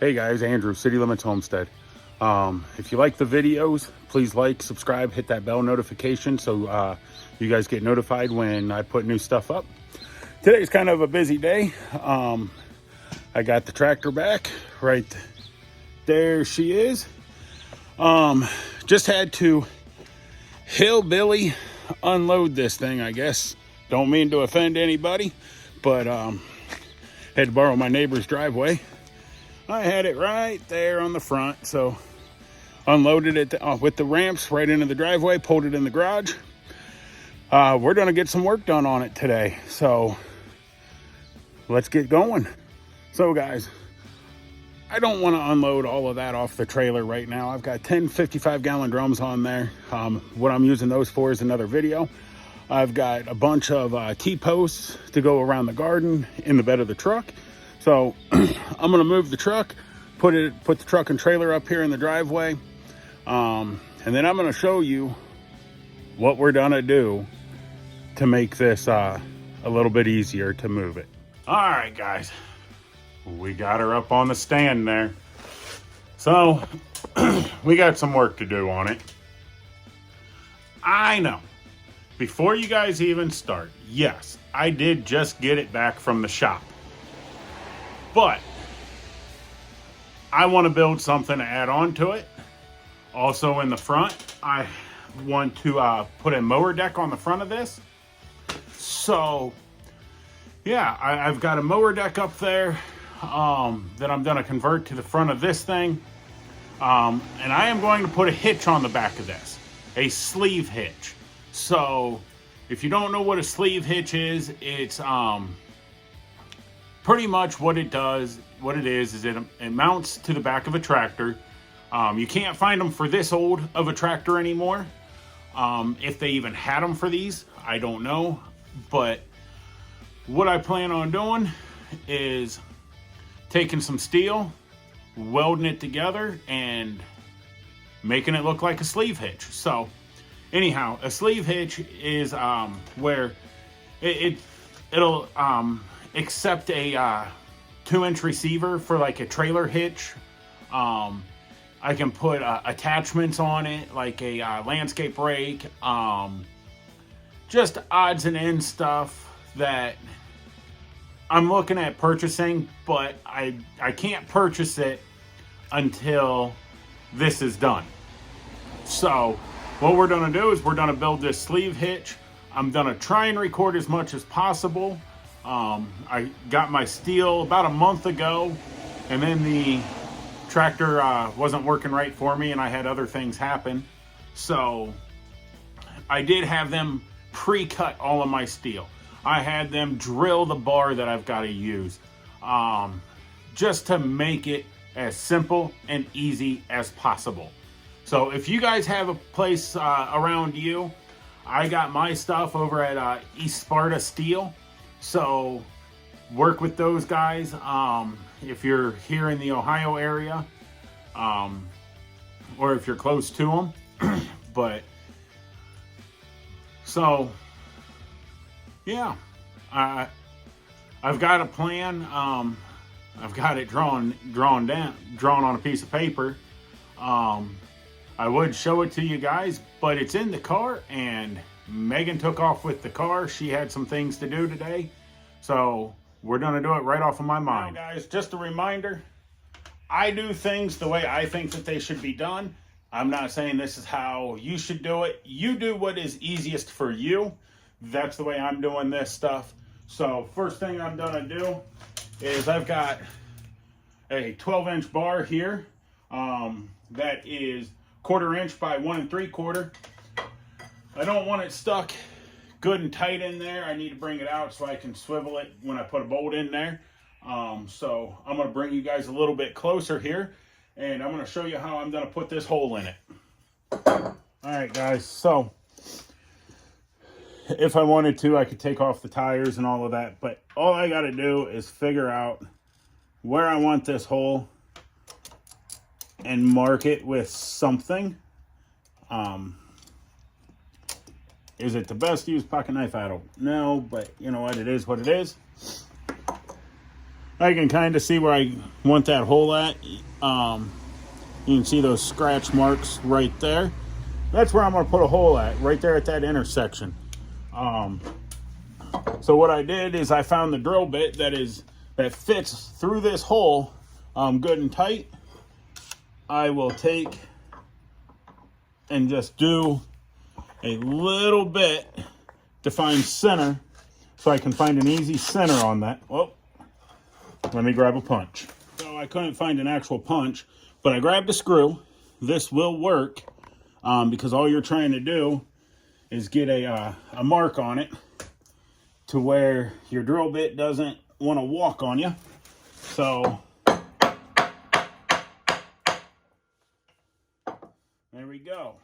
Hey guys, Andrew, City Limits Homestead. If you like the videos, please like, subscribe, hit that bell notification so you guys get notified when I put new stuff up. Today's kind of a busy day. I got the tractor back. Right there she is. Just had to hillbilly unload this thing, I guess. Don't mean to offend anybody, but had to borrow my neighbor's driveway. I had it right there on the front, so unloaded it with the ramps right into the driveway, pulled it in the garage. We're gonna get some work done on it today, so let's get going. So guys, I don't want to unload all of that off the trailer right now. I've got 10 55-gallon drums on there. What I'm using those for is another video. I've got a bunch of T-posts to go around the garden in the bed of the truck. So I'm gonna move the truck, put the truck and trailer up here in the driveway, and then I'm gonna show you what we're gonna do to make this a little bit easier to move it. All right, guys, we got her up on the stand there. So we got some work to do on it. I know. Before you guys even start, yes, I did just get it back from the shop. But I want to build something to add on to it. Also in the front, I want to put a mower deck on the front of this. So yeah, I've got a mower deck up there that I'm going to convert to the front of this thing. And I am going to put a hitch on the back of this, a sleeve hitch. So if you don't know what a sleeve hitch is, it's pretty much what it is it mounts to the back of a tractor. You can't find them for this old of a tractor anymore. If they even had them for these, I don't know. But what I plan on doing is taking some steel, welding it together, and making it look like a sleeve hitch. So anyhow, a sleeve hitch is where it'll accept a 2-inch receiver for like a trailer hitch. I can put attachments on it, like a landscape rake, just odds and ends stuff that I'm looking at purchasing, but I can't purchase it until this is done. So what we're gonna do is we're gonna build this sleeve hitch. I'm gonna try and record as much as possible. I got my steel about a month ago, and then the tractor wasn't working right for me and I had other things happen. So I did have them pre-cut all of my steel. I had them drill the bar that I've got to use, just to make it as simple and easy as possible. So if you guys have a place around you, I got my stuff over at East Sparta Steel. So work with those guys if you're here in the Ohio area, or if you're close to them. But so yeah, I've got a plan. I've got it drawn on a piece of paper. I would show it to you guys, but it's in the car, and Megan took off with the car. She had some things to do today, so we're gonna do it right off of my mind. Now, guys, just a reminder, I do things the way I think that they should be done. I'm not saying this is how you should do it. You do what is easiest for you. That's the way I'm doing this stuff. So first thing I'm gonna do is I've got a 12-inch bar here that is 1/4 inch by 1 3/4. I don't want it stuck good and tight in there. I need to bring it out so I can swivel it when I put a bolt in there. So I'm going to bring you guys a little bit closer here, and I'm going to show you how I'm going to put this hole in it. All right, guys. So if I wanted to, I could take off the tires and all of that, but all I got to do is figure out where I want this hole and mark it with something. Is it the best to use pocket knife? I don't know, but you know what? It is what it is. I can kind of see where I want that hole at. You can see those scratch marks right there. That's where I'm going to put a hole at, right there at that intersection. So what I did is I found the drill bit that fits through this hole good and tight. I will take and just do a little bit to find center, so I can find an easy center on that. Well, let me grab a punch. So I couldn't find an actual punch, but I grabbed a screw. This will work because all you're trying to do is get a mark on it to where your drill bit doesn't want to walk on you. So there we go.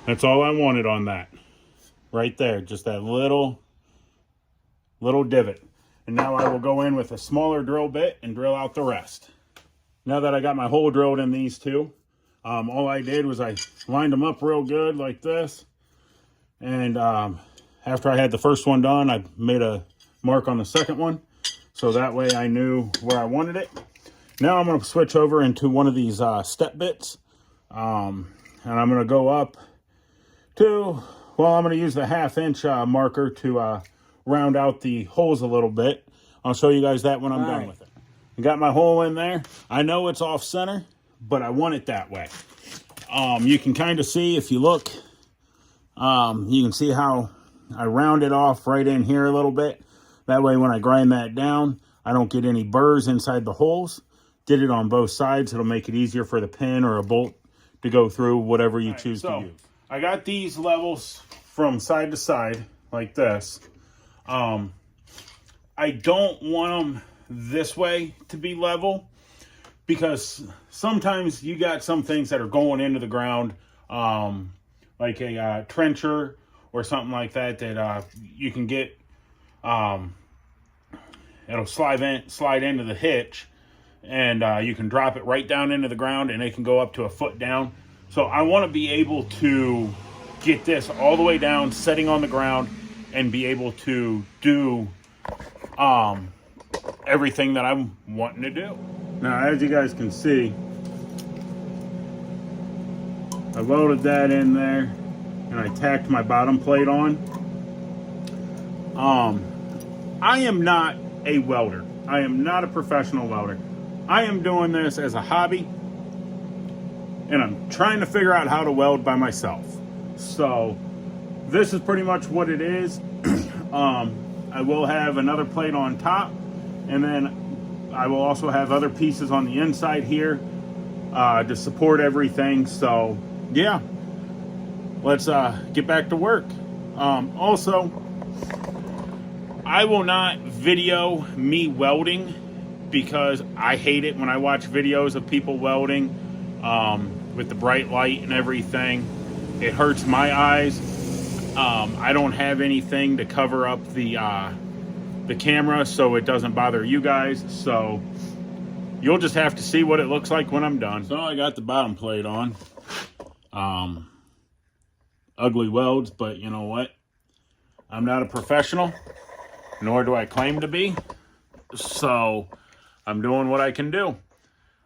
That's all I wanted on that. Right there, just that little divot. And now I will go in with a smaller drill bit and drill out the rest. Now that I got my hole drilled in these two, all I did was I lined them up real good like this. And after I had the first one done, I made a mark on the second one. So that way I knew where I wanted it. Now I'm going to switch over into one of these step bits. And I'm going to go up to, well, I'm going to use the 1/2 inch marker to round out the holes a little bit. I'll show you guys that when I'm done with it. I got my hole in there. I know it's off center, but I want it that way. You can kind of see if you look, you can see how I round it off right in here a little bit. That way when I grind that down, I don't get any burrs inside the holes. Did it on both sides. It'll make it easier for the pin or a bolt to go through, whatever you choose to use. I got these levels from side to side like this. I don't want them this way to be level because sometimes you got some things that are going into the ground, like a trencher or something like that, that you can get, it'll slide into the hitch, and you can drop it right down into the ground, and it can go up to a foot down. So I want to be able to get this all the way down, setting on the ground, and be able to do everything that I'm wanting to do. Now, as you guys can see, I welded that in there, and I tacked my bottom plate on. I am not a welder. I am not a professional welder. I am doing this as a hobby, and I'm trying to figure out how to weld by myself. So this is pretty much what it is. I will have another plate on top, and then I will also have other pieces on the inside here to support everything. So yeah, let's get back to work. Also, I will not video me welding because I hate it when I watch videos of people welding with the bright light and everything. It hurts my eyes. I don't have anything to cover up the camera so it doesn't bother you guys. So you'll just have to see what it looks like when I'm done. So I got the bottom plate on. Ugly welds, but you know what? I'm not a professional, nor do I claim to be. So I'm doing what I can do.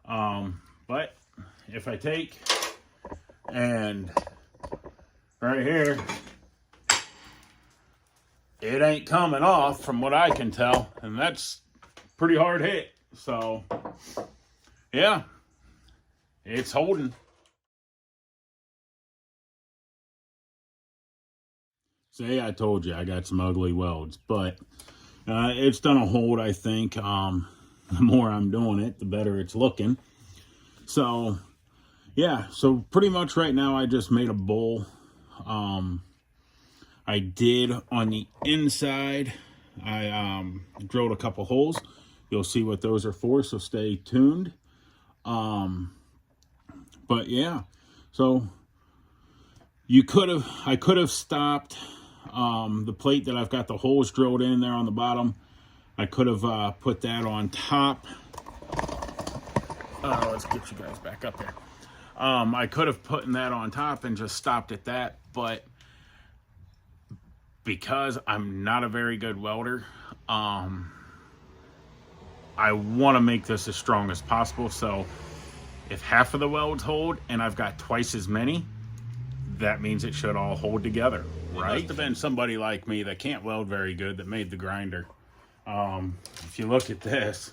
But if I take and right here, it ain't coming off from what I can tell, and that's pretty hard hit. So yeah, it's holding. See, I told you I got some ugly welds, but it's gonna hold, I think. The more I'm doing it, the better it's looking. So yeah, so pretty much right now I just made a bowl. I did on the inside, I drilled a couple holes. You'll see what those are for, so stay tuned. But yeah, so I could have stopped the plate that I've got the holes drilled in there on the bottom. I could have put that on top let's get you guys back up here. I could have put that on top and just stopped at that, but because I'm not a very good welder, I want to make this as strong as possible. So if half of the welds hold and I've got twice as many, that means it should all hold together, right? It must have been somebody like me that can't weld very good that made the grinder. If you look at this,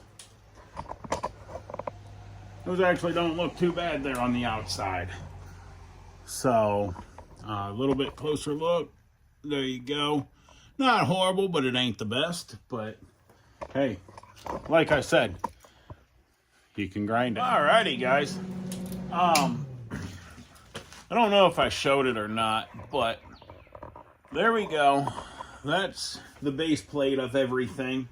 those actually don't look too bad there on the outside. So a little bit closer look. There you go. Not horrible, but it ain't the best. But hey, like I said, you can grind it. Alrighty, guys. I don't know if I showed it or not, but there we go. That's the base plate of everything.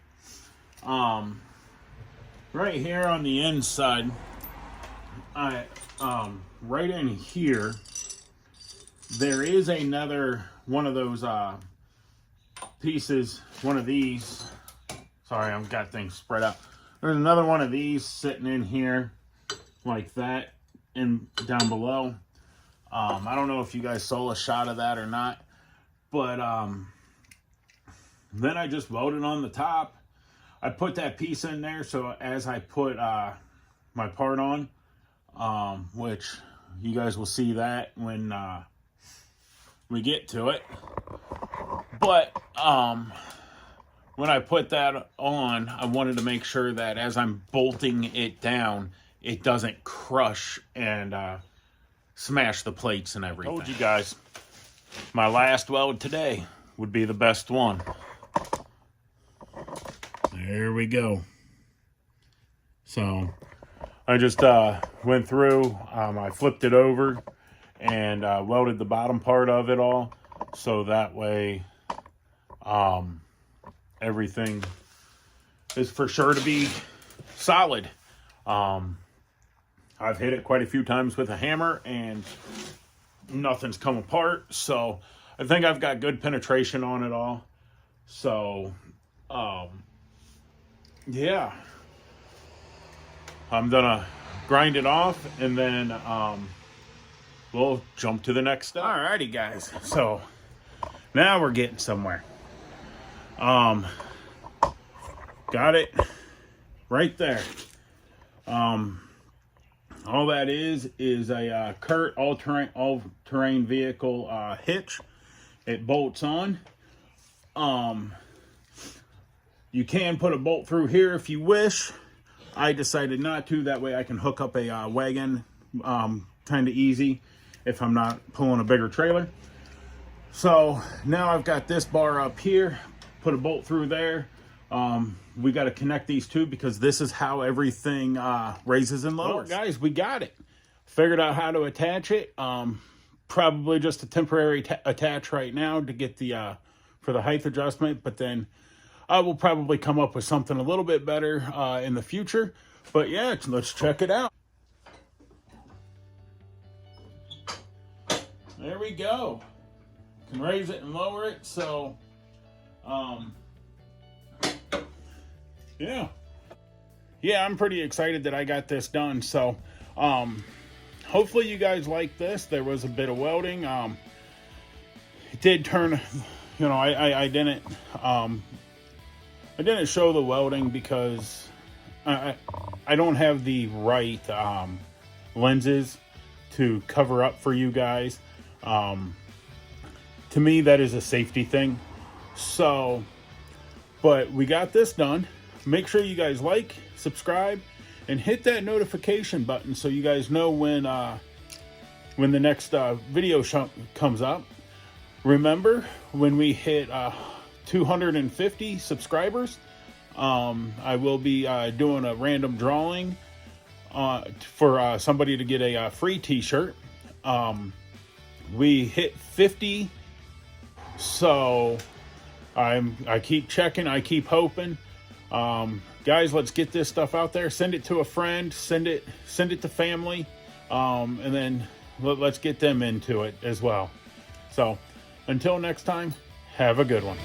Right here on the inside, right in here, there is another one of those pieces, one of these. Sorry, I've got things spread out. There's another one of these sitting in here like that and down below. I don't know if you guys saw a shot of that or not, but then I just welded on the top. I put that piece in there so as I put my part on, which you guys will see that when we get to it. But when I put that on, I wanted to make sure that as I'm bolting it down, it doesn't crush and smash the plates and everything. Told you guys, my last weld today would be the best one. There we go. So I just went through, I flipped it over and welded the bottom part of it all, so that way everything is for sure to be solid. I've hit it quite a few times with a hammer and nothing's come apart, so I think I've got good penetration on it all. So yeah, I'm gonna grind it off and then we'll jump to the next step. Alrighty, guys, so now we're getting somewhere. Got it right there. All that is a Kurt all-terrain vehicle hitch. It bolts on. You can put a bolt through here if you wish. I decided not to. That way I can hook up a wagon kind of easy if I'm not pulling a bigger trailer. So now I've got this bar up here. Put a bolt through there. We got to connect these two because this is how everything raises and lowers. Well, guys, we got it. Figured out how to attach it. Probably just a temporary attach right now to get the for the height adjustment, but then I will probably come up with something a little bit better in the future. But yeah, let's check it out. There we go. Can raise it and lower it. So yeah, I'm pretty excited that I got this done. So hopefully you guys like this. There was a bit of welding. It did turn, you know, I didn't show the welding because I don't have the right lenses to cover up for you guys. To me, that is a safety thing. So, but we got this done. Make sure you guys like, subscribe, and hit that notification button so you guys know when the next video comes up. Remember, when we hit 250 subscribers, I will be doing a random drawing for somebody to get a free t-shirt. We hit 50, so I keep checking, I keep hoping. Guys, let's get this stuff out there. Send it to a friend, send it to family, and then let's get them into it as well. So until next time, have a good one.